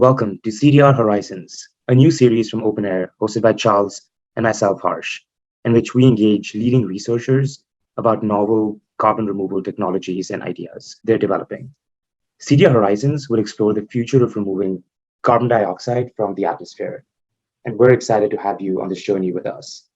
Welcome to CDR Horizons, a new series from OpenAir hosted by Charles and myself, Harsh, in which we engage leading researchers about novel carbon removal technologies and ideas they're developing. CDR Horizons will explore the future of removing carbon dioxide from the atmosphere, and we're excited to have you on this journey with us.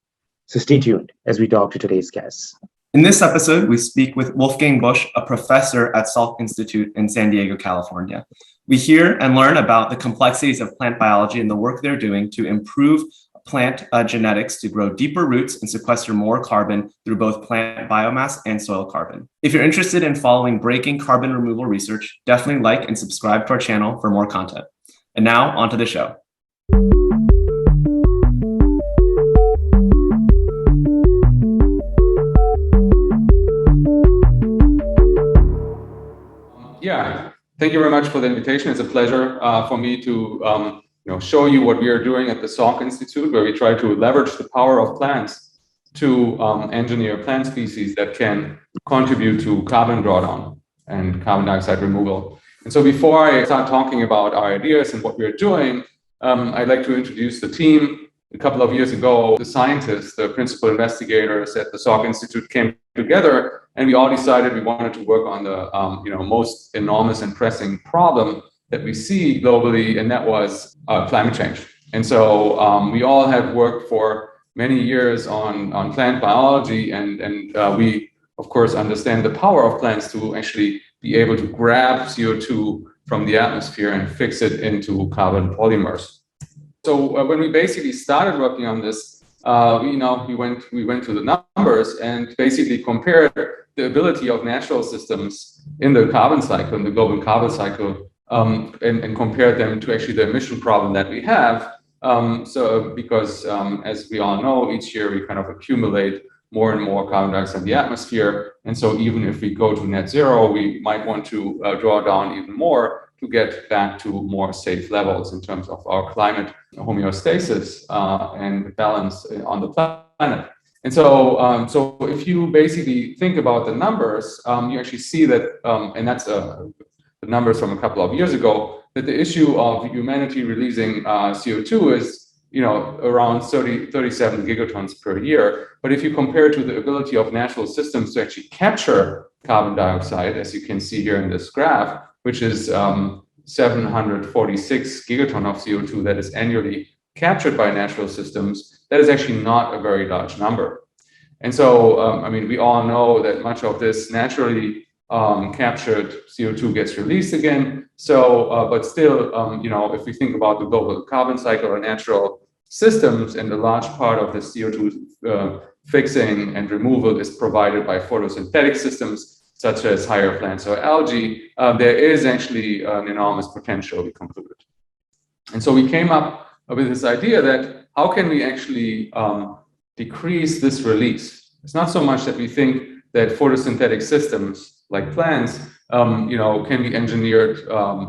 So stay tuned as we talk to today's guests. In this episode, we speak with Wolfgang Busch, a professor at Salk Institute in San Diego, California. We hear and learn about the complexities of plant biology and the work they're doing to improve plant genetics to grow deeper roots and sequester more carbon through both plant biomass and soil carbon. If you're interested in following breaking carbon removal research, definitely like and subscribe to our channel for more content. And now, on to the show. Yeah, thank you very much for the invitation. It's a pleasure for me to show you what we are doing at the Salk Institute, where we try to leverage the power of plants to engineer plant species that can contribute to carbon drawdown and carbon dioxide removal. And so before I start talking about our ideas and what we're doing, I'd like to introduce the team. A couple of years ago, the scientists, the principal investigators at the Salk Institute came together, and we all decided we wanted to work on the most enormous and pressing problem that we see globally, and that was climate change. And so we all have worked for many years on plant biology, and we, of course, understand the power of plants to actually be able to grab CO2 from the atmosphere and fix it into carbon polymers. So when we basically started working on this, we went to the numbers and basically compared the ability of natural systems in the carbon cycle, in the global carbon cycle, and compared them to actually the emission problem that we have. Because as we all know, each year we kind of accumulate more and more carbon dioxide in the atmosphere. And so even if we go to net zero, we might want to draw down even more to get back to more safe levels in terms of our climate homeostasis and balance on the planet. And so if you basically think about the numbers, you actually see that, and that's the numbers from a couple of years ago, that the issue of humanity releasing CO2 is around 37 gigatons per year. But if you compare to the ability of natural systems to actually capture carbon dioxide, as you can see here in this graph, which is 746 gigaton of CO2 that is annually captured by natural systems, that is actually not a very large number. And so, we all know that much of this naturally captured CO2 gets released again. So, but still, if we think about the global carbon cycle or natural systems, and a large part of the CO2 fixing and removal is provided by photosynthetic systems, such as higher plants or algae, there is actually an enormous potential, we concluded. And so we came up with this idea that how can we actually decrease this release? It's not so much that we think that photosynthetic systems like plants, can be engineered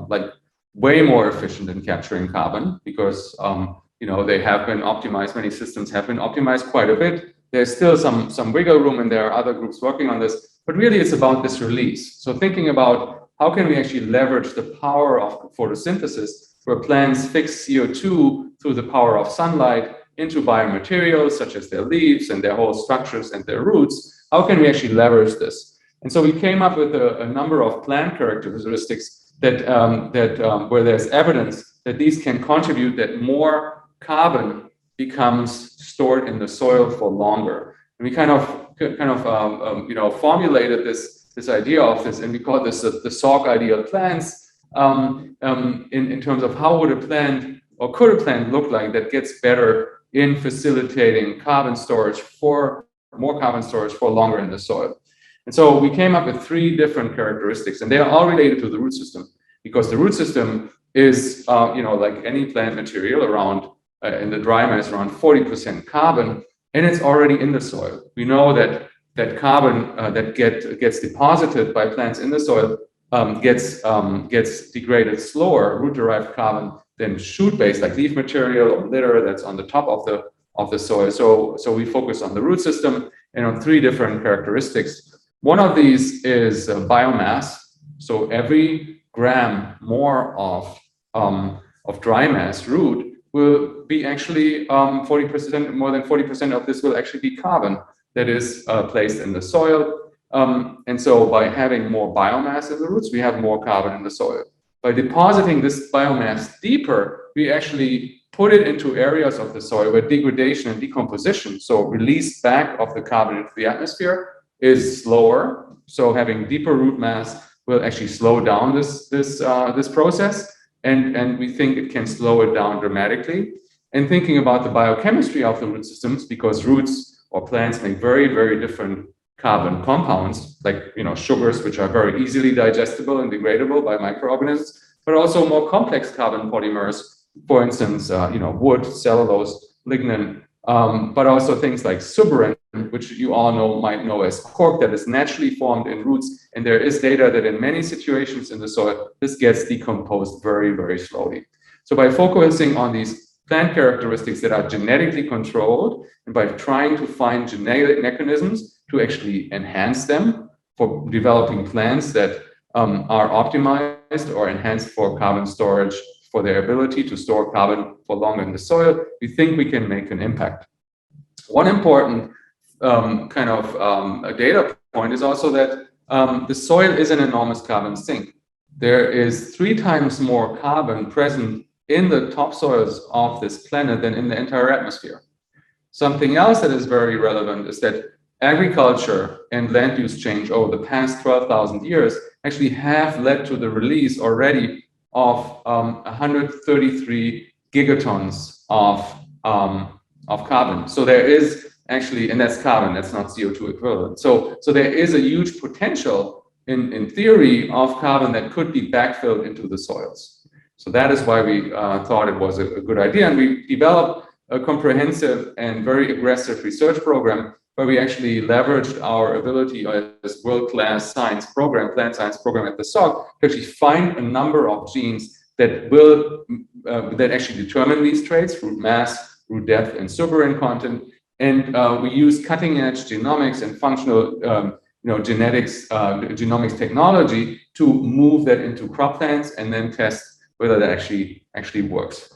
like way more efficient in capturing carbon, because they have been optimized. Many systems have been optimized quite a bit. There's still some wiggle room, and there are other groups working on this. But really, it's about this release. So thinking about how can we actually leverage the power of photosynthesis, where plants fix CO2 through the power of sunlight into biomaterials, such as their leaves and their whole structures and their roots. How can we actually leverage this? And so we came up with a number of plant characteristics that where there's evidence that these can contribute, that more carbon becomes stored in the soil for longer. And we kind of formulated this idea of this, and we call this the Salk Ideal Plants, in terms of how would a plant, or could a plant look like that gets better in facilitating more carbon storage for longer in the soil. And so we came up with 3 different characteristics, and they are all related to the root system, because the root system is, like any plant material, around in the dry mass around 40% carbon, and it's already in the soil. We know that carbon that gets deposited by plants in the soil gets degraded slower, root-derived carbon, than shoot-based, like leaf material or litter that's on the top of the soil. So we focus on the root system and on 3 different characteristics. One of these is biomass. So every gram more of dry mass root will be actually 40%, more than 40% of this will actually be carbon that is placed in the soil. And so by having more biomass in the roots, we have more carbon in the soil. By depositing this biomass deeper, we actually put it into areas of the soil where degradation and decomposition, so release back of the carbon into the atmosphere, is slower. So having deeper root mass will actually slow down this process. And we think it can slow it down dramatically. And thinking about the biochemistry of the root systems, because roots or plants make very, very different carbon compounds, like sugars, which are very easily digestible and degradable by microorganisms, but also more complex carbon polymers, for instance, wood, cellulose, lignin, but also things like suberin, which you all might know as cork, that is naturally formed in roots. And there is data that in many situations in the soil, this gets decomposed very, very slowly. So by focusing on these plant characteristics that are genetically controlled, and by trying to find genetic mechanisms to actually enhance them for developing plants that are optimized or enhanced for carbon storage, for their ability to store carbon for longer in the soil, we think we can make an impact. One important a data point is also that the soil is an enormous carbon sink. There is 3 times more carbon present in the topsoils of this planet than in the entire atmosphere. Something else that is very relevant is that agriculture and land use change over the past 12,000 years actually have led to the release already of 133 gigatons of carbon. So there is actually, and that's carbon, that's not CO2 equivalent. So there is a huge potential in theory of carbon that could be backfilled into the soils. So that is why we thought it was a good idea. And we developed a comprehensive and very aggressive research program where we actually leveraged our ability as world-class science program, plant science program at the Salk, to actually find a number of genes that will that actually determine these traits: root mass, root depth, and suberin content. And we use cutting-edge genomics and functional genomics technology to move that into crop plants and then test whether that actually works.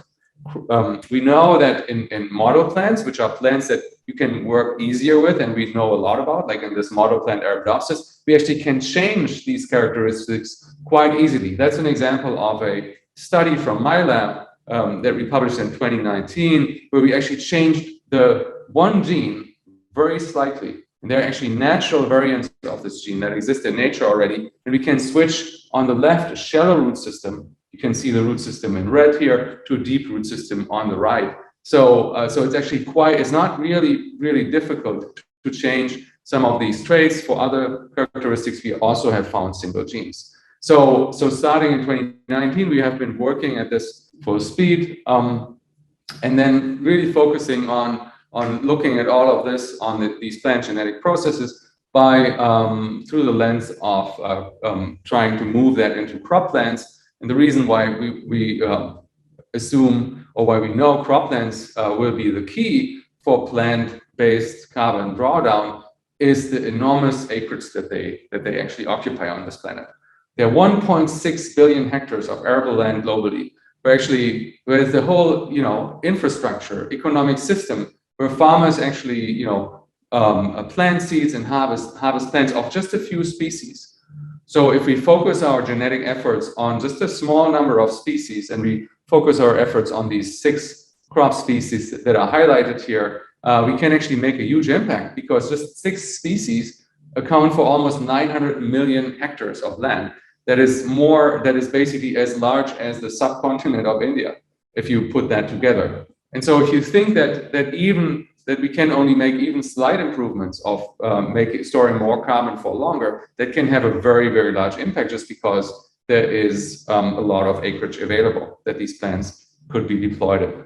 We know that in model plants, which are plants that you can work easier with, and we know a lot about, like in this model plant Arabidopsis, we actually can change these characteristics quite easily. That's an example of a study from my lab that we published in 2019, where we actually changed the one gene very slightly. And there are actually natural variants of this gene that exist in nature already. And we can switch on the left a shallow root system. You can see the root system in red here to a deep root system on the right. So it's actually it's not really difficult to change some of these traits. For other characteristics, we also have found single genes. So starting in 2019, we have been working at this full speed, and then really focusing on looking at all of this on these plant genetic processes by through the lens of trying to move that into crop plants. And the reason why we assume, or why we know crop plants will be the key for plant-based carbon drawdown is the enormous acreage that they actually occupy on this planet. There are 1.6 billion hectares of arable land globally, where there's the whole infrastructure, economic system, where farmers actually plant seeds and harvest plants of just a few species. So if we focus our genetic efforts on just a small number of species, and we focus our efforts on these 6 crop species that are highlighted here, we can actually make a huge impact, because just 6 species account for almost 900 million hectares of land. That is basically as large as the subcontinent of India, if you put that together. And so if you think that we can only make even slight improvements of storing more carbon for longer, that can have a very, very large impact, just because there is a lot of acreage available that these plants could be deployed in.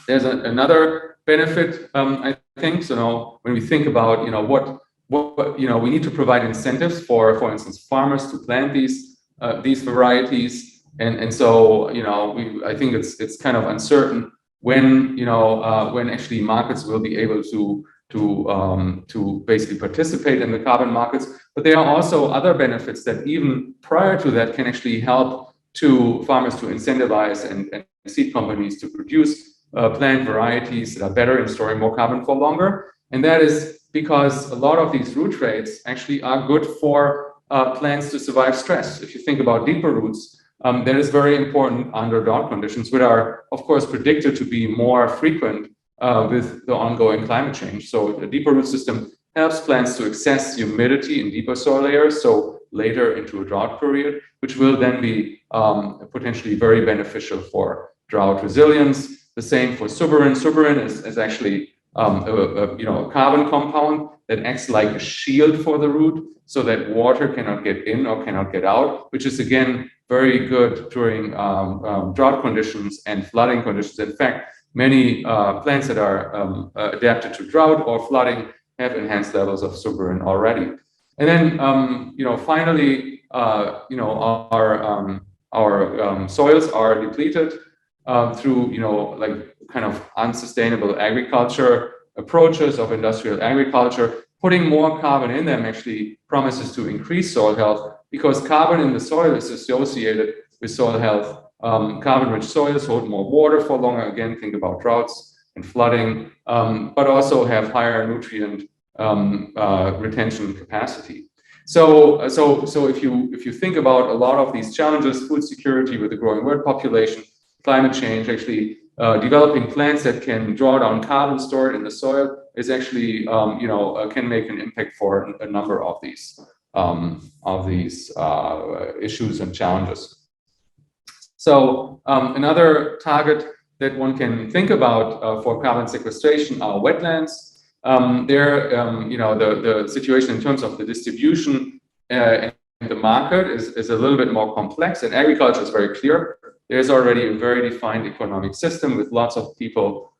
There's another benefit, I think. So when we think about what we need to provide incentives for instance, farmers to plant these varieties, and so I think it's kind of uncertain when actually markets will be able to basically participate in the carbon markets. But there are also other benefits that even prior to that can actually help to farmers to incentivize and seed companies to produce plant varieties that are better in storing more carbon for longer. And that is because a lot of these root traits actually are good for plants to survive stress. If you think about deeper roots, that is very important under drought conditions, which are, of course, predicted to be more frequent with the ongoing climate change. So the deeper root system helps plants to access humidity in deeper soil layers, so later into a drought period, which will then be potentially very beneficial for drought resilience. The same for suberin. Suberin is actually a carbon compound that acts like a shield for the root so that water cannot get in or cannot get out, which is again very good during drought conditions and flooding conditions. In fact, many plants that are adapted to drought or flooding have enhanced levels of suberin already. And then, finally, our soils are depleted through, kind of unsustainable agriculture approaches of industrial agriculture. Putting more carbon in them actually promises to increase soil health because carbon in the soil is associated with soil health. Carbon-rich soils hold more water for longer. Again, think about droughts and flooding, but also have higher nutrient retention capacity. So if you think about a lot of these challenges, food security with the growing world population, climate change, actually developing plants that can draw down carbon stored in the soil is actually can make an impact for a number of these issues and challenges. So another target that one can think about for carbon sequestration are wetlands. The situation in terms of the distribution and the market is a little bit more complex, and agriculture is very clear. There's already a very defined economic system with lots of people,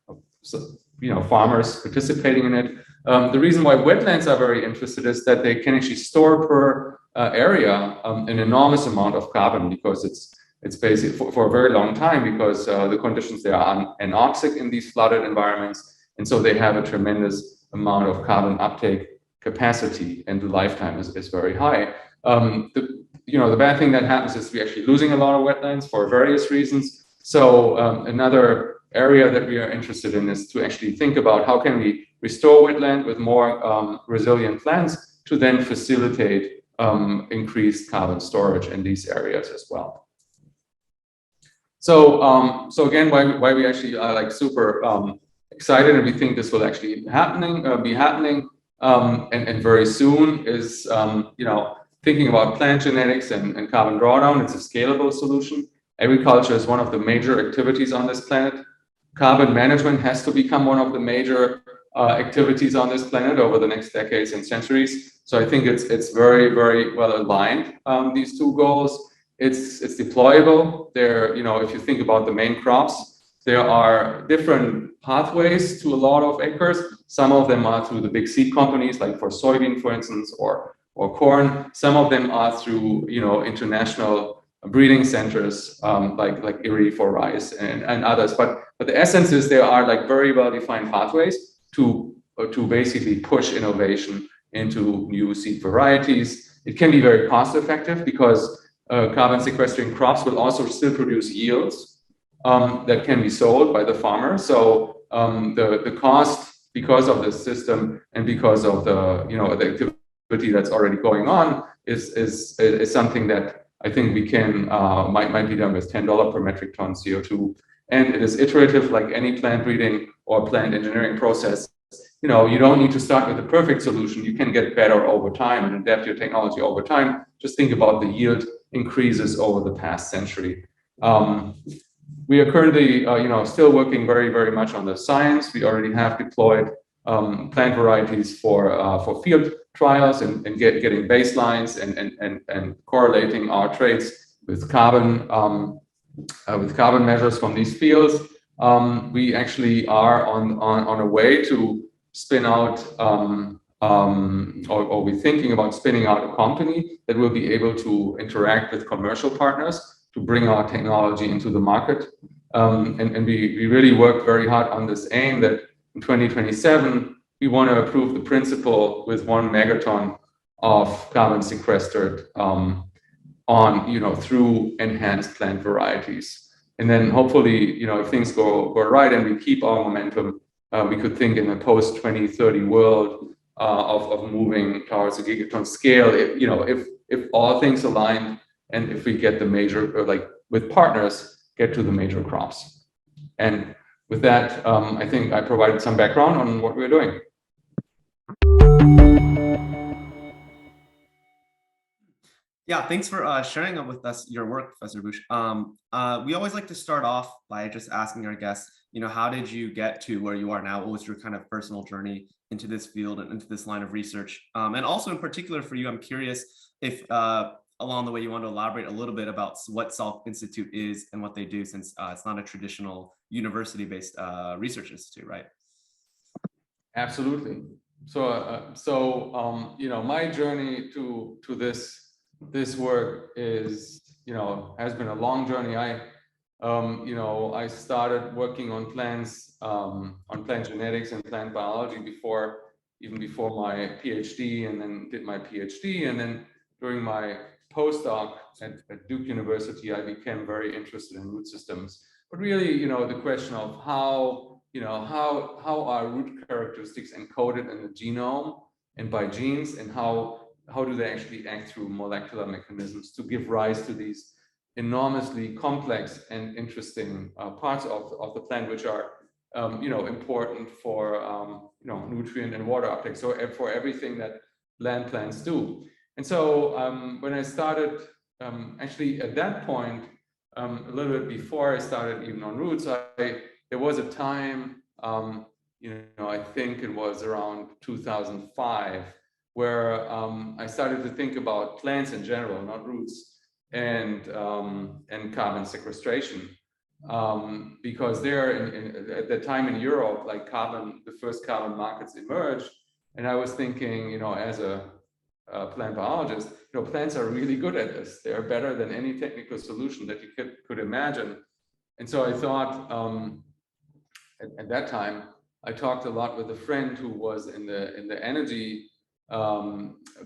farmers participating in it. The reason why wetlands are very interested is that they can actually store per area an enormous amount of carbon because it's basically for a very long time because the conditions there are anoxic in these flooded environments. And so they have a tremendous amount of carbon uptake capacity, and the lifetime is very high. The bad thing that happens is we're actually losing a lot of wetlands for various reasons. So another area that we are interested in is to actually think about how can we restore wetland with more resilient plants to then facilitate increased carbon storage in these areas as well. So again, why we actually are super excited, and we think this will actually be happening, and very soon is thinking about plant genetics and carbon drawdown. It's a scalable solution. Agriculture is one of the major activities on this planet. Carbon management has to become one of the major activities on this planet over the next decades and centuries. So I think it's very, very well aligned, these two goals. It's deployable. If you think about the main crops, there are different pathways to a lot of acres. Some of them are through the big seed companies, like for soybean, for instance, or corn. Some of them are through international breeding centers, like IRRI for rice and others. But the essence is there are very well defined pathways to basically push innovation into new seed varieties. It can be very cost effective because carbon sequestering crops will also still produce yields that can be sold by the farmer. So the cost, because of this system and because of the the activity that's already going on, is something that I think we can might be done with $10 per metric ton CO2. And it is iterative, like any plant breeding or plant engineering process. You don't need to start with the perfect solution. You can get better over time and adapt your technology over time. Just think about the yield increases over the past century. We are currently, still working very, very much on the science. We already have deployed plant varieties for field trials and getting baselines and correlating our traits with carbon measures from these fields. We actually are on a way to spin out, or we're thinking about spinning out a company that will be able to interact with commercial partners to bring our technology into the market. And we really work very hard on this aim that in 2027, we want to approve the principle with 1 megaton of carbon sequestered on, through enhanced plant varieties. And then hopefully, if things go right and we keep our momentum, we could think in a post-2030 world of moving towards a gigaton scale, if all things align and if we get the major, like with partners, get to the major crops. And with that, I think I provided some background on what we're doing. Yeah, thanks for sharing with us your work, Professor Busch. We always like to start off by just asking our guests, how did you get to where you are now? What was your kind of personal journey into this field and into this line of research? And also in particular for you, I'm curious if along the way you want to elaborate a little bit about what Salk Institute is and what they do, since it's not a traditional university-based research institute, right? Absolutely. So my journey to this work is, has been a long journey. I started working on plants, on plant genetics and plant biology even before my PhD, and then did my PhD. And then during my postdoc at Duke University, I became very interested in root systems. But really, the question of how are root characteristics encoded in the genome and by genes, and how do they actually act through molecular mechanisms to give rise to these enormously complex and interesting parts of the plant, which are important for nutrient and water uptake, so for everything that land plants do. And so when I started, actually at that point, a little bit before I started even on roots, there was a time, I think it was around 2005, where I started to think about plants in general, not roots, and carbon sequestration, because at the time in Europe, like the first carbon markets emerged, and I was thinking, as a plant biologist, plants are really good at this. They're better than any technical solution that you could imagine. And so I thought, at that time, I talked a lot with a friend who was in the energy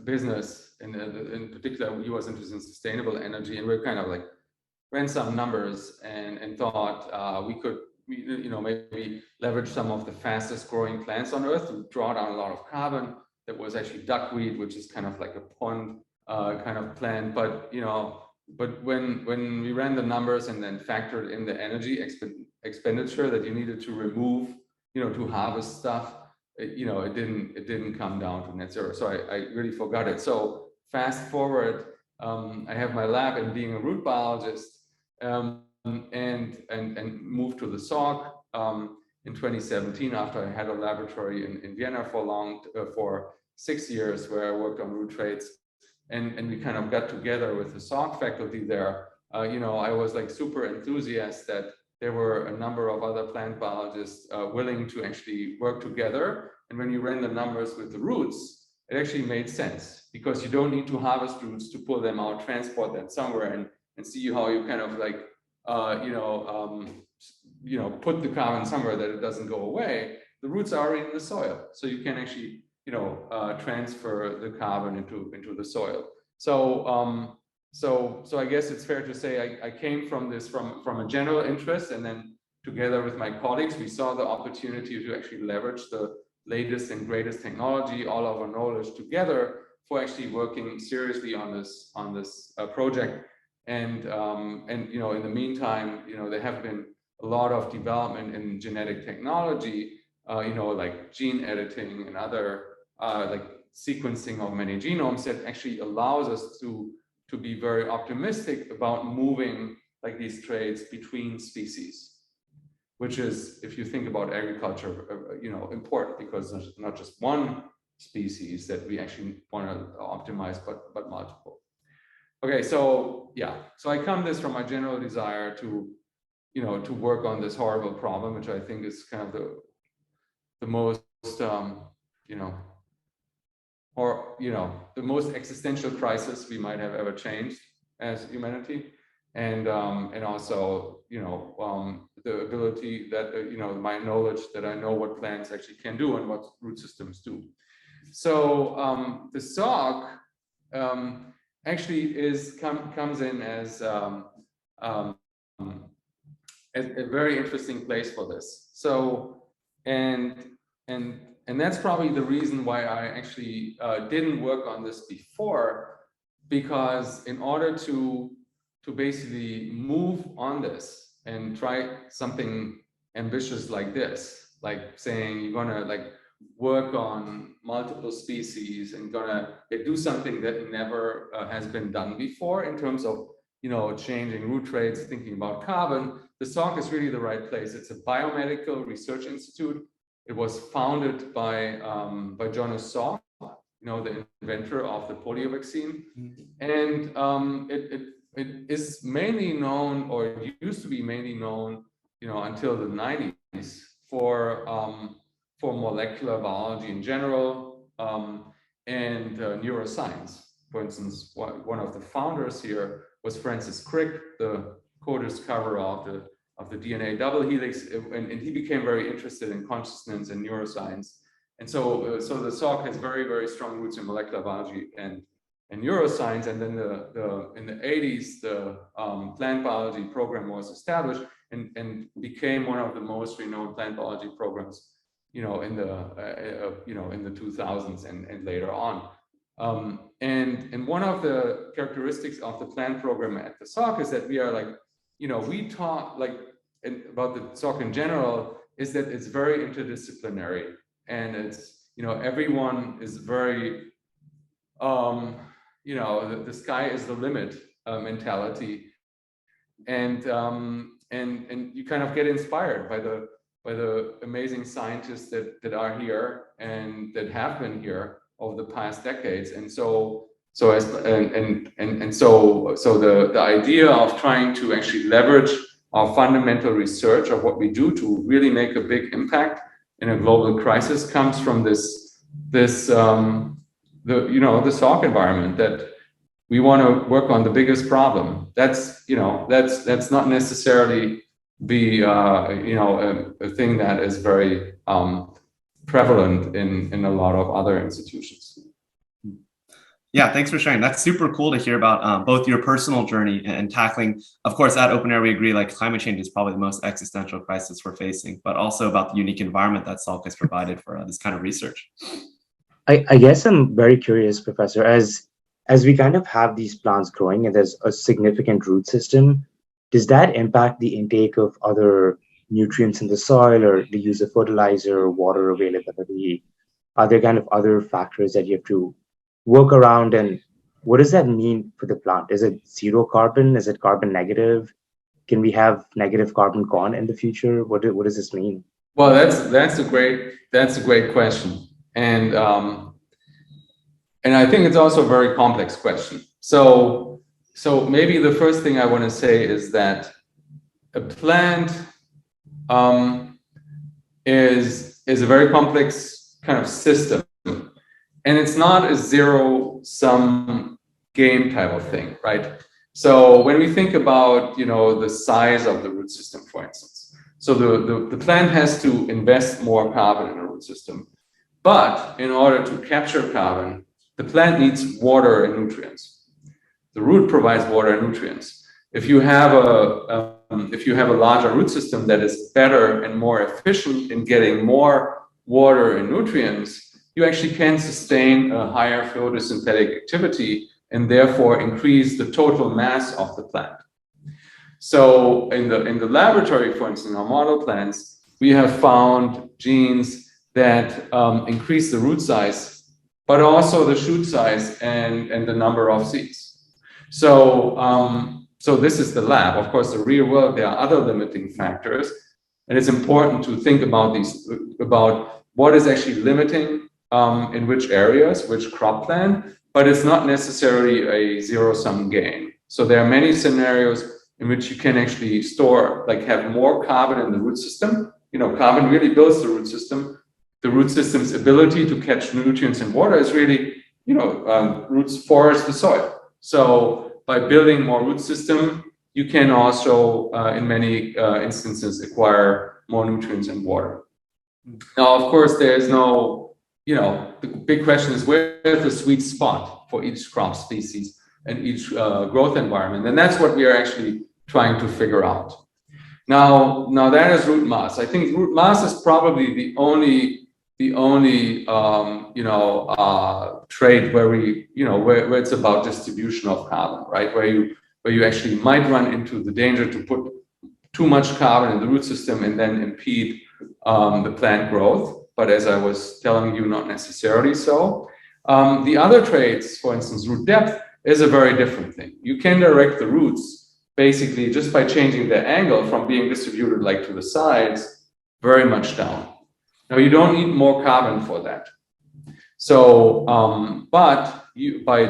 business, in particular, he was interested in sustainable energy, and we're kind of like ran some numbers and thought we could, maybe leverage some of the fastest growing plants on Earth to draw down a lot of carbon. That was actually duckweed, which is kind of like a pond kind of plant, but when we ran the numbers and then factored in the energy expenditure that you needed to remove, to harvest stuff, it didn't come down to net zero. So I really forgot it. So fast forward, I have my lab and being a root biologist, and moved to the Salk in 2017 after I had a laboratory in Vienna for 6 years, where I worked on root traits, and we kind of got together with the Salk faculty there. I was like super enthusiastic that there were a number of other plant biologists willing to actually work together. And when you ran the numbers with the roots, it actually made sense, because you don't need to harvest roots to pull them out, transport them somewhere, and see how you kind of like, put the carbon somewhere that it doesn't go away. The roots are already in the soil, so you can actually, transfer the carbon into the soil. So I guess it's fair to say I came from a general interest, and then together with my colleagues, we saw the opportunity to actually leverage the latest and greatest technology, all of our knowledge together, for actually working seriously on this project. And in the meantime, there have been a lot of development in genetic technology, like gene editing and other like sequencing of many genomes, that actually allows us to be very optimistic about moving like these traits between species, which is, if you think about agriculture, important, because there's not just one species that we actually want to optimize, but multiple. Okay, so yeah, so I come this from my general desire to work on this horrible problem, which I think is kind of the most the most existential crisis we might have ever changed as humanity, and also the ability that my knowledge that I know what plants actually can do and what root systems do. So the Salk actually comes in as a very interesting place for this. So, and that's probably the reason why I actually didn't work on this before, because in order to basically move on this and try something ambitious like this, like saying you're gonna like work on multiple species and gonna do something that never has been done before in terms of, you know, changing root rates, thinking about carbon, the Salk is really the right place. It's a biomedical research institute. It was founded by Jonas Salk, you know, the inventor of the polio vaccine, and it is mainly known, or it used to be mainly known, you know, until the 90s for molecular biology in general, and neuroscience. For instance, one of the founders here was Francis Crick, the co-discoverer of the DNA double helix, and he became very interested in consciousness and neuroscience. And so the Salk has very, very strong roots in molecular biology and neuroscience. And then in the 80s, the plant biology program was established and became one of the most renowned plant biology programs, you know, in the 2000s and later on. And one of the characteristics of the plant program at the Salk is that we are like, you know, we talk like about the Salk in general is that it's very interdisciplinary, and it's, you know, everyone is very, you know, the sky is the limit mentality, and you kind of get inspired by the amazing scientists that are here and that have been here over the past decades. And so the idea of trying to actually leverage our fundamental research of what we do to really make a big impact in a global crisis comes from the Salk environment, that we want to work on the biggest problem. That's not necessarily a thing that is very prevalent in a lot of other institutions. Yeah, thanks for sharing. That's super cool to hear about both your personal journey and tackling, of course, at Open Air, we agree, like climate change is probably the most existential crisis we're facing, but also about the unique environment that Salk has provided for this kind of research. I guess I'm very curious, Professor, as we kind of have these plants growing and there's a significant root system, does that impact the intake of other nutrients in the soil or the use of fertilizer, water availability? Are there kind of other factors that you have to work around, and what does that mean for the plant? Is it zero carbon? Is it carbon negative? Can we have negative carbon gone in the future? What does this mean? Well, that's a great question, and I think it's also a very complex question. So maybe the first thing I want to say is that a plant is a very complex kind of system. And it's not a zero-sum game type of thing, right? So when we think about, you know, the size of the root system, for instance, so the plant has to invest more carbon in the root system. But in order to capture carbon, the plant needs water and nutrients. The root provides water and nutrients. If you have a larger root system that is better and more efficient in getting more water and nutrients, you actually can sustain a higher photosynthetic activity and therefore increase the total mass of the plant. So in the laboratory, for instance, in our model plants, we have found genes that increase the root size, but also the shoot size and the number of seeds. So this is the lab. Of course, the real world, there are other limiting factors, and it's important to think about what is actually limiting in which areas, which crop plan, but it's not necessarily a zero-sum game. So there are many scenarios in which you can actually store, like have more carbon in the root system. You know, carbon really builds the root system. The root system's ability to catch nutrients and water is really, you know, roots forest the soil. So by building more root system, you can also, in many instances, acquire more nutrients and water. Now, of course, there's no, you know, the big question is where is the sweet spot for each crop species? and each growth environment. And that's what we are actually trying to figure out. Now that is root mass. I think root mass is probably the only trait where where it's about distribution of carbon, right? Where you actually might run into the danger to put too much carbon in the root system and then impede the plant growth. But as I was telling you, not necessarily so. The other traits, for instance, root depth, is a very different thing. You can direct the roots basically just by changing their angle from being distributed like to the sides very much down. Now you don't need more carbon for that. So, but by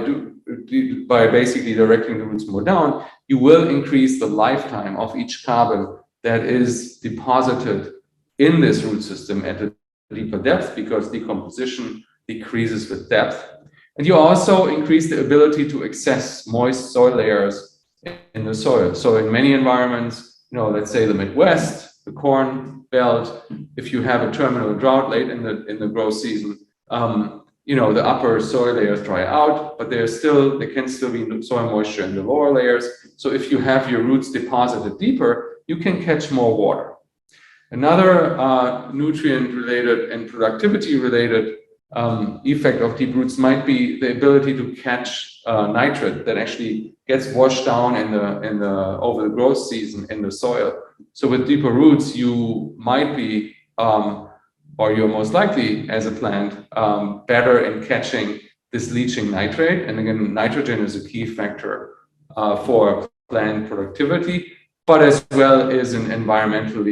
basically directing the roots more down, you will increase the lifetime of each carbon that is deposited in this root system at a deeper depth, because decomposition decreases with depth. And you also increase the ability to access moist soil layers in the soil. So in many environments, let's say the Midwest, the Corn Belt, if you have a terminal drought late in the growth season, the upper soil layers dry out, but there can still be soil moisture in the lower layers. So if you have your roots deposited deeper, you can catch more water. Another nutrient-related and productivity-related effect of deep roots might be the ability to catch nitrate that actually gets washed down over the growth season in the soil. So with deeper roots, you might be, or you're most likely as a plant, better in catching this leaching nitrate. And again, nitrogen is a key factor for plant productivity, but as well is an environmental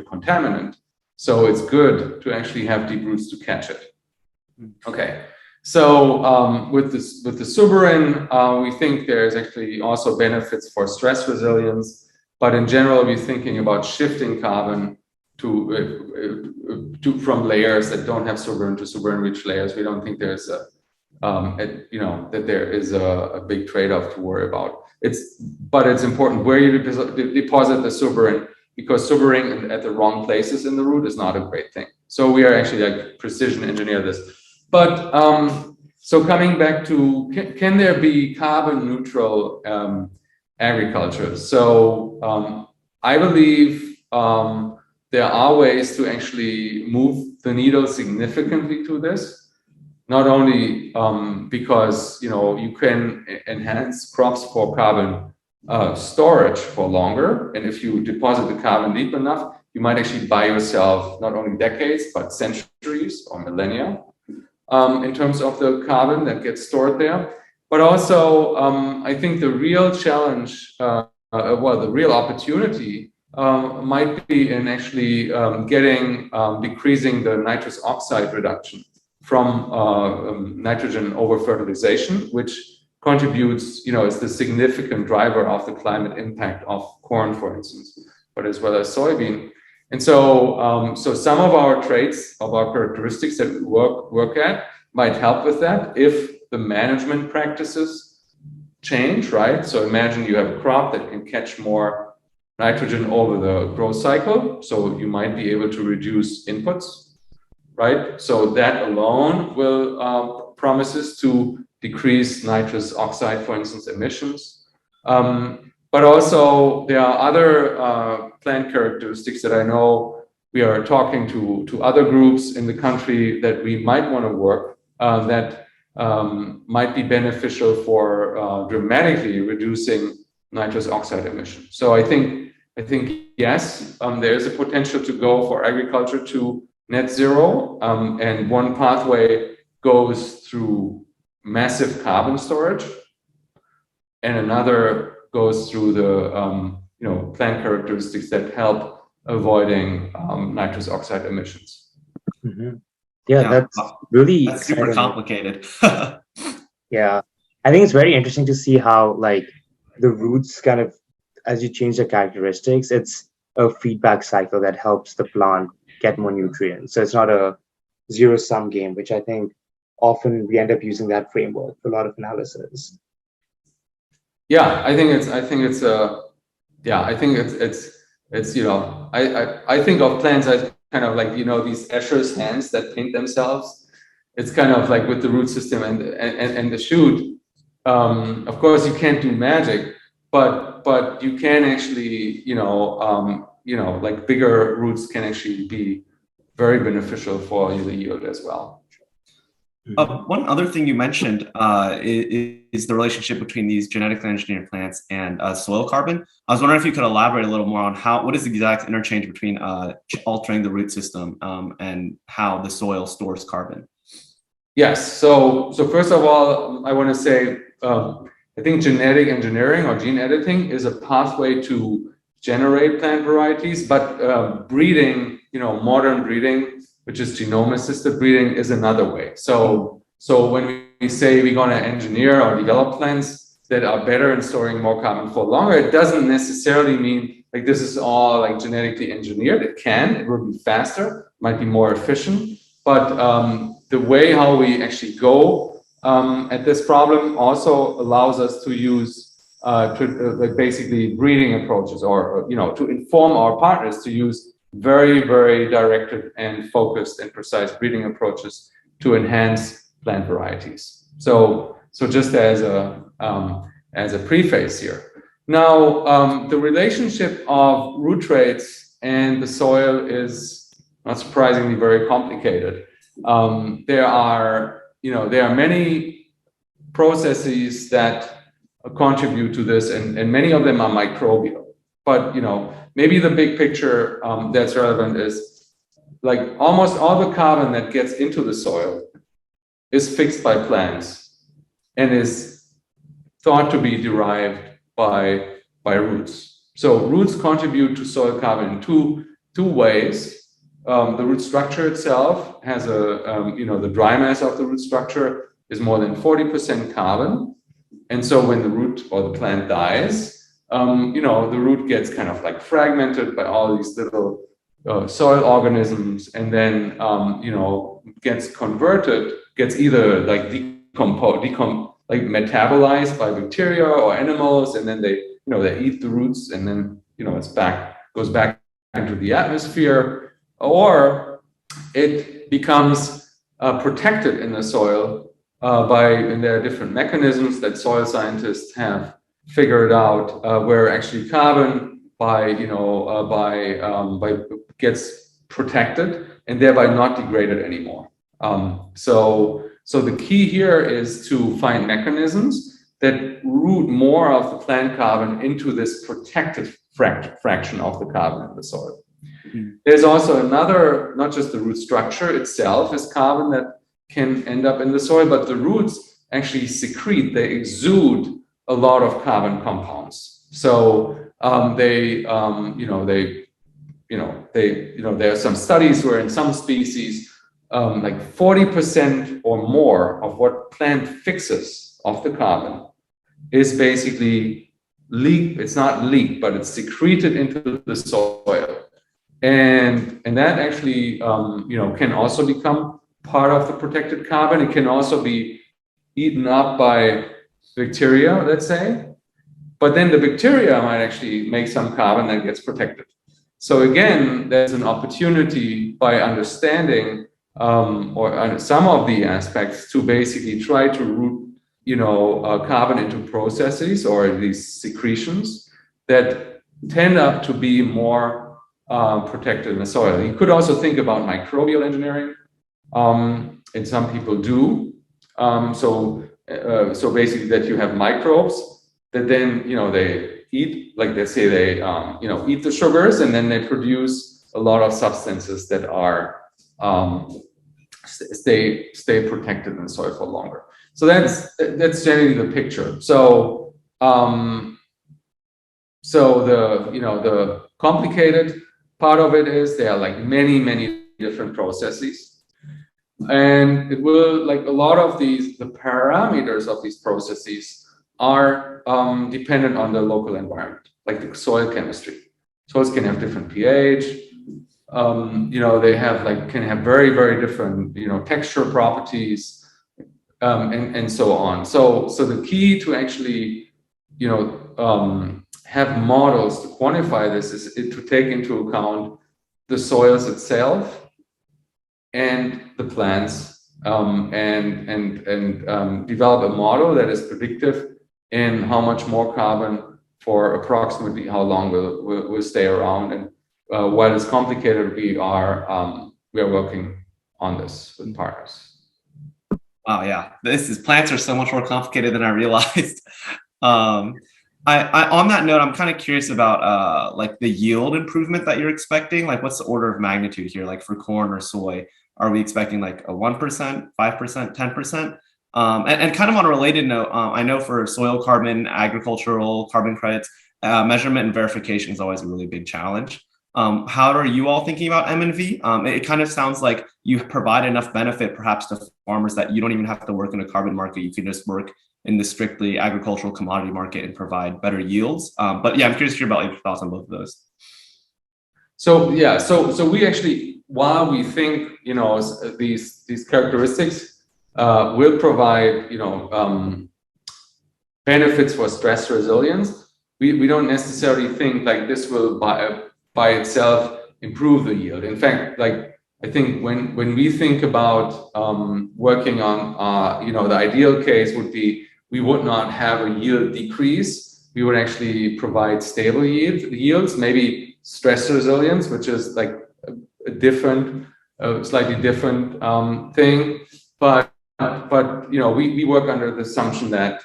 contaminant. So it's good to actually have deep roots to catch it. Okay, so with the suberin, we think there's actually also benefits for stress resilience, but in general, we're thinking about shifting carbon from layers that don't have suberin to suberin-rich layers. We don't think there's that there is a big trade-off to worry about. But it's important where you deposit the suberin, because suberin at the wrong places in the root is not a great thing. So we are actually like precision engineer this. But so coming back to, can there be carbon neutral agriculture? So I believe there are ways to actually move the needle significantly to this. Not only because you can enhance crops for carbon storage for longer, and if you deposit the carbon deep enough, you might actually buy yourself not only decades but centuries or millennia in terms of the carbon that gets stored there. But also, I think the real challenge, the real opportunity might be in actually decreasing the nitrous oxide reduction from nitrogen over fertilization, which contributes, is the significant driver of the climate impact of corn, for instance, but as well as soybean. And so, some of our traits, of our characteristics that we work at might help with that if the management practices change, right? So imagine you have a crop that can catch more nitrogen over the growth cycle, so you might be able to reduce inputs, right? So that alone will promises to decrease nitrous oxide, for instance, emissions. But also there are other plant characteristics that I know we are talking to other groups in the country that we might want to work that might be beneficial for dramatically reducing nitrous oxide emissions. So I think yes, there is a potential to go for agriculture to net zero, and one pathway goes through massive carbon storage, and another goes through the plant characteristics that help avoiding nitrous oxide emissions. Mm-hmm. Yeah, that's really that's super complicated. Yeah, I think it's very interesting to see how the roots kind of, as you change the characteristics, it's a feedback cycle that helps the plant get more nutrients. So it's not a zero-sum game, which I think often we end up using that framework for a lot of analysis. Yeah, I think it's I think of plants as kind of like, these Escher's hands that paint themselves. It's kind of like with the root system and the shoot, Of course, you can't do magic, but you can actually, like bigger roots can actually be very beneficial for the yield as well. One other thing you mentioned is the relationship between these genetically engineered plants and soil carbon. I was wondering if you could elaborate a little more on what is the exact interchange between altering the root system and how the soil stores carbon. Yes. So first of all, I want to say I think genetic engineering or gene editing is a pathway to generate plant varieties, but breeding, modern breeding, which is genome-assisted breeding, is another way. So when we say we're going to engineer or develop plants that are better in storing more carbon for longer, it doesn't necessarily mean like this is all like genetically engineered. It will be faster, might be more efficient, but the way how we actually go at this problem also allows us to use like basically breeding approaches, or to inform our partners to use very, very directed and focused and precise breeding approaches to enhance plant varieties. So just as a preface here. Now, the relationship of root traits and the soil is not surprisingly very complicated. There are many processes that contribute to this, and many of them are microbial. But maybe the big picture that's relevant is like almost all the carbon that gets into the soil is fixed by plants and is thought to be derived by roots. So roots contribute to soil carbon in two ways. The root structure itself has the dry mass of the root structure is more than 40% carbon. And so when the root or the plant dies, the root gets kind of like fragmented by all these little soil organisms, and then, gets converted, gets either like like metabolized by bacteria or animals, and then they eat the roots, and then, goes back into the atmosphere, or it becomes protected in the soil and there are different mechanisms that soil scientists have figured out where actually carbon gets protected and thereby not degraded anymore. So the key here is to find mechanisms that root more of the plant carbon into this protected fraction of the carbon in the soil. There's also another, not just the root structure itself is carbon that can end up in the soil, but the roots actually they exude a lot of carbon compounds. So there are some studies where in some species, like 40% or more of what plant fixes of the carbon is basically leaked. It's not leaked, but it's secreted into the soil. And that actually, can also become part of the protected carbon. It can also be eaten up by bacteria, let's say. But then the bacteria might actually make some carbon that gets protected. So again, there's an opportunity by understanding or some of the aspects to basically try to root, carbon into processes or these secretions that tend up to be more protected in the soil. You could also think about microbial engineering, and some people do. So basically that you have microbes that then, they eat, like they say they, eat the sugars, and then they produce a lot of substances that are, stay protected in the soil for longer. So that's generally the picture. So, the complicated part of it is there are like many different processes, and it will, like a lot of the parameters of these processes are dependent on the local environment, like the soil chemistry. Soils can have different pH. They can have very different texture properties, and so on. So the key to actually have models to quantify this is to take into account the soils itself and the plants develop a model that is predictive in how much more carbon for approximately how long will stay around. And while it's complicated, we are working on this with partners. Wow, yeah, plants are so much more complicated than I realized. On that note, I'm kind of curious about like the yield improvement that you're expecting. Like, what's the order of magnitude here? Like for corn or soy, are we expecting like a 1%, 5%, 10%? And kind of on a related note, I know for soil carbon, agricultural carbon credits, measurement and verification is always a really big challenge. How are you all thinking about M&V? It kind of sounds like you provide enough benefit perhaps to farmers that you don't even have to work in a carbon market. You can just work in the strictly agricultural commodity market and provide better yields. But yeah, I'm curious to hear about your thoughts on both of those. So yeah, so we actually, while we think, you know, these characteristics will provide, you know, benefits for stress resilience, we don't necessarily think like this will by itself improve the yield. In fact, like I think when we think about working on, you know, the ideal case would be we would not have a yield decrease. We would actually provide stable yields, maybe stress resilience, which is like a different, slightly different thing. But you know, we work under the assumption that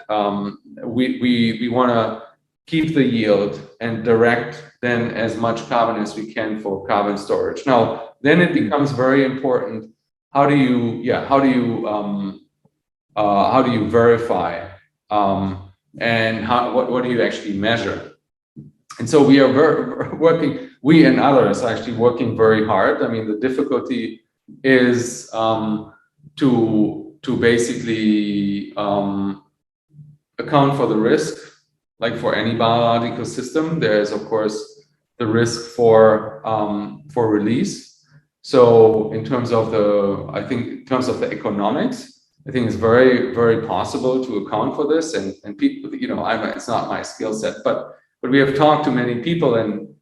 we want to keep the yield and direct then as much carbon as we can for carbon storage. Now, then it becomes very important. How do you verify, and what do you actually measure? And so we are working. We and others are actually working very hard. I mean, the difficulty is to basically account for the risk. Like for any biological system, there is of course the risk for release. So in terms of the economics, I think it's very, very possible to account for this. And people, you know, it's not my skill set, but we have talked to many people and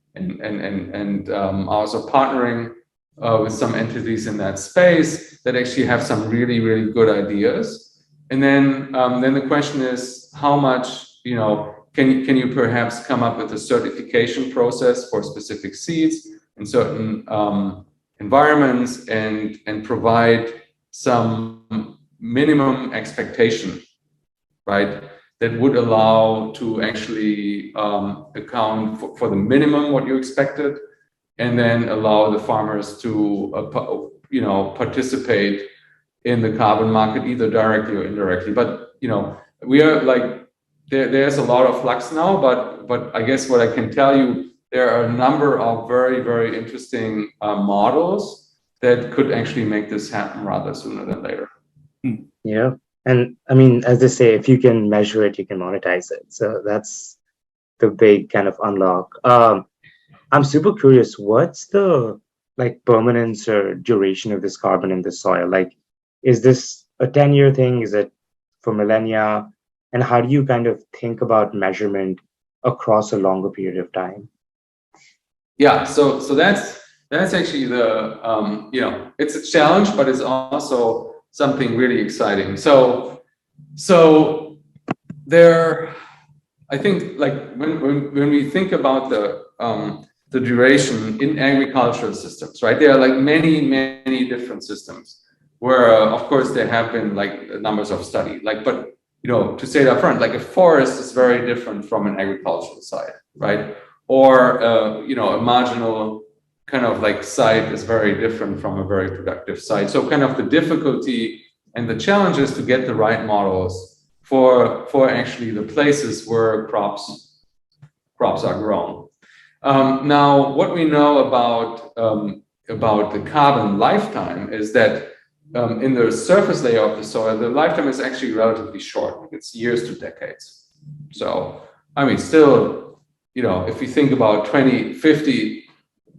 also partnering with some entities in that space that actually have some really, really good ideas. And then the question is, how much, you know, can you perhaps come up with a certification process for specific seeds in certain environments and provide some minimum expectation, right? That would allow to actually account for the minimum what you expected, and then allow the farmers to you know, participate in the carbon market either directly or indirectly. But you know, we are like there's a lot of flux now, but I guess what I can tell you, there are a number of very, very interesting models that could actually make this happen rather sooner than later. Yeah. And I mean, as they say, if you can measure it, you can monetize it. So that's the big kind of unlock. I'm super curious, what's the like permanence or duration of this carbon in the soil? Like, is this a 10-year thing? Is it for millennia? And how do you kind of think about measurement across a longer period of time? Yeah, so that's actually the you know, it's a challenge, but it's also something really exciting. So there, I think like when we think about the duration in agricultural systems, right? There are like many different systems where of course there have been like numbers of study, like, but you know, to say it up front, like a forest is very different from an agricultural site, right? Or you know, a marginal kind of like site is very different from a very productive site. So kind of the difficulty and the challenge is to get the right models for actually the places where crops are grown. Now, what we know about the carbon lifetime is that in the surface layer of the soil, the lifetime is actually relatively short. It's years to decades. So, I mean, still, you know, if you think about 2050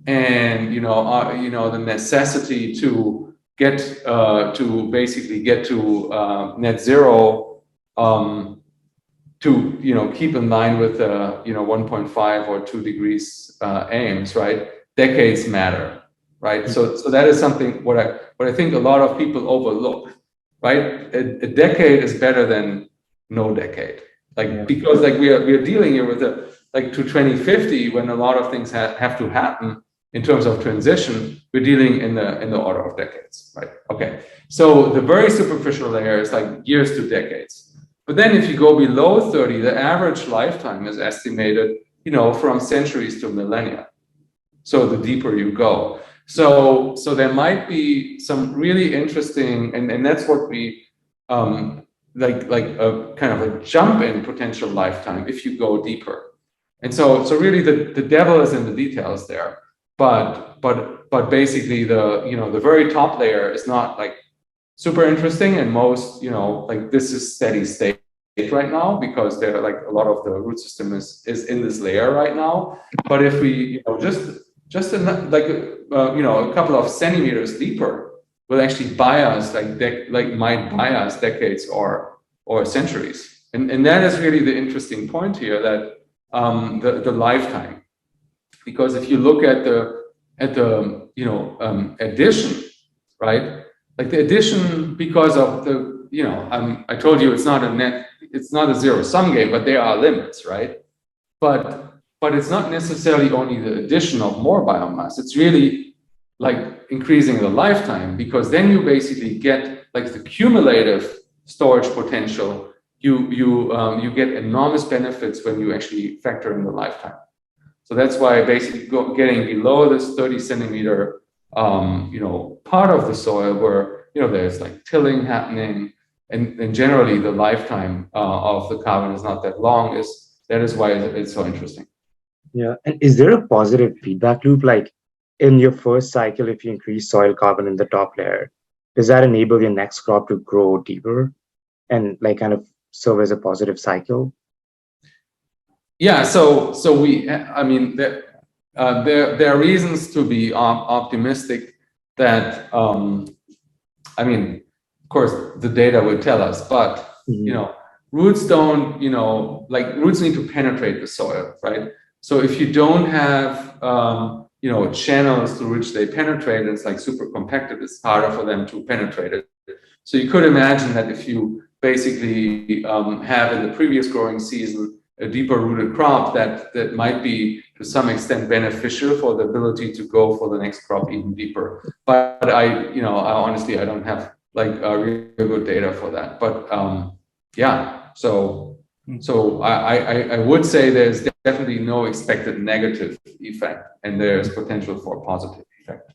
and, you know, the necessity to get to basically get to net zero, to, you know, keep in line with the, you know, 1.5 or 2 degrees aims, right? Decades matter. Right, so that is something what I think a lot of people overlook. right? A decade is better than no decade. Because we are dealing here with to 2050, when a lot of things have to happen in terms of transition, we're dealing in the order of decades, right? Okay, so the very superficial layer is like years to decades. But then if you go below 30, the average lifetime is estimated, from centuries to millennia. So the deeper you go. So there might be some really interesting, and that's what we, like a kind of a jump in potential lifetime if you go deeper. And so really the devil is in the details there. But basically the very top layer is not like super interesting, and most, this is steady state right now, because there a lot of the root system is in this layer right now. But if we just a couple of centimeters deeper will actually buy us might buy us decades or centuries. And that is really the interesting point here, that the lifetime. Because if you look at the addition, right? Like the addition, because of the, I told you it's not a zero-sum game, but there are limits, right? But it's not necessarily only the addition of more biomass. It's really like increasing the lifetime, because then you basically get like the cumulative storage potential. You get enormous benefits when you actually factor in the lifetime. So that's why basically getting below this 30 centimeter, part of the soil where, there's like tilling happening, and generally the lifetime of the carbon is not that long. That is why it's so interesting. Yeah, and is there a positive feedback loop? Like in your first cycle, if you increase soil carbon in the top layer, does that enable your next crop to grow deeper and like kind of serve as a positive cycle? Yeah, so there are reasons to be optimistic that, of course, the data will tell us, but, roots don't, roots need to penetrate the soil, right? So if you don't have, channels through which they penetrate, and it's like super compacted, it's harder for them to penetrate it. So you could imagine that if you basically have in the previous growing season a deeper rooted crop, that might be to some extent beneficial for the ability to go for the next crop even deeper. But I honestly, I don't have like real good data for that. But so I would say there's definitely no expected negative effect, and there's potential for a positive effect.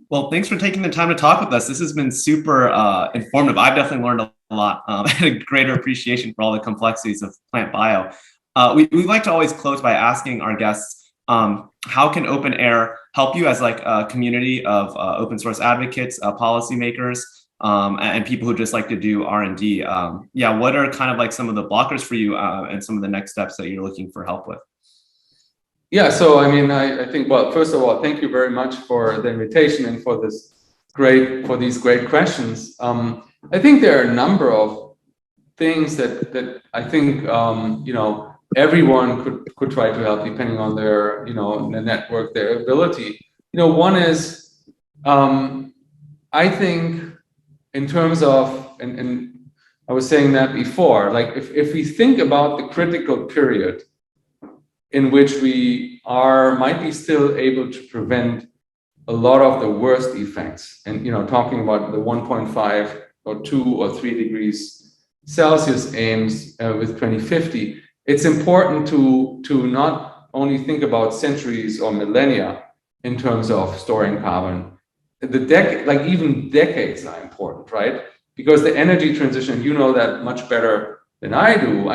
Well, thanks for taking the time to talk with us. This has been super informative. I've definitely learned a lot, and a greater appreciation for all the complexities of plant bio. We like to always close by asking our guests, how can Open Air help you as like a community of open source advocates, policymakers, and people who just like to do R&D? What are kind of like some of the blockers for you and some of the next steps that you're looking for help with? Yeah, so I think, well, first of all, thank you very much for the invitation and for these great questions. I think there are a number of things that I think everyone could try to help, depending on their the network, their ability. One is I think in terms of, and I was saying that before, like if we think about the critical period in which we might be still able to prevent a lot of the worst effects, and talking about the 1.5 or 2 or 3 degrees Celsius aims with 2050, it's important to not only think about centuries or millennia in terms of storing carbon. Even decades are important, right? Because the energy transition, that much better than I do,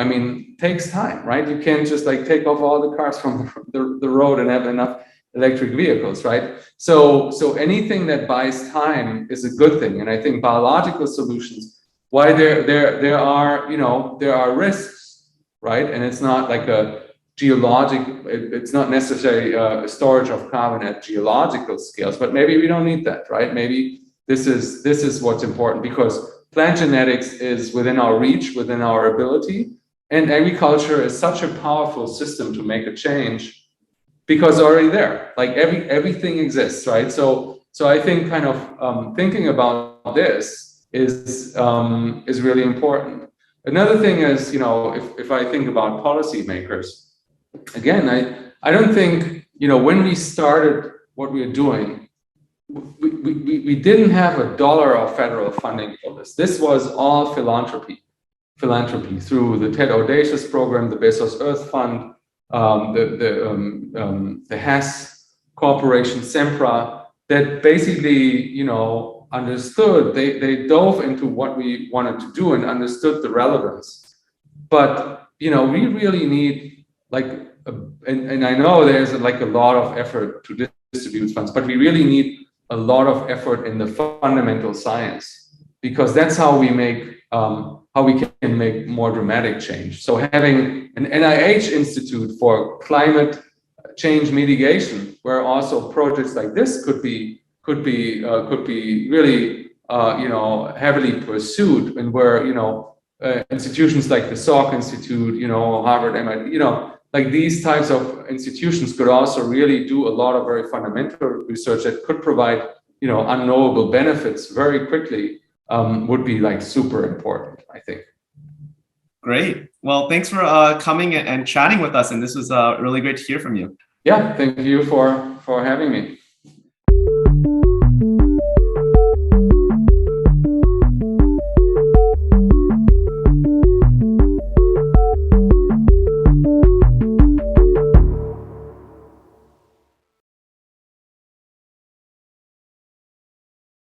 takes time, right? You can't just take off all the cars from the road and have enough electric vehicles, right? So anything that buys time is a good thing. And I think biological solutions, why there are risks, right? And it's not like a it's not necessarily a storage of carbon at geological scales, but maybe we don't need that, right? Maybe this is what's important, because plant genetics is within our reach, within our ability, and agriculture is such a powerful system to make a change because it's already there. Like everything exists, right? So I think kind of thinking about this is really important. Another thing is, you know, if I think about policymakers, again, I don't think, you know, when we started what we are doing, we didn't have $1 of federal funding for this. This was all philanthropy through the TED Audacious program, the Bezos Earth Fund, the Hess Corporation, Sempra, that basically, you know, understood, they dove into what we wanted to do and understood the relevance. But, you know, we really need, like, and I know there's like a lot of effort to distribute funds, but we really need a lot of effort in the fundamental science, because that's how we make, how we can make more dramatic change. So having an NIH Institute for climate change mitigation, where also projects like this could be really, you know, heavily pursued, and where, you know, institutions like the Salk Institute, you know, Harvard, MIT, you know, like these types of institutions could also really do a lot of very fundamental research that could provide, you know, unknowable benefits very quickly, would be like super important, I think. Great. Well, thanks for coming and chatting with us. And this was really great to hear from you. Yeah, thank you for having me.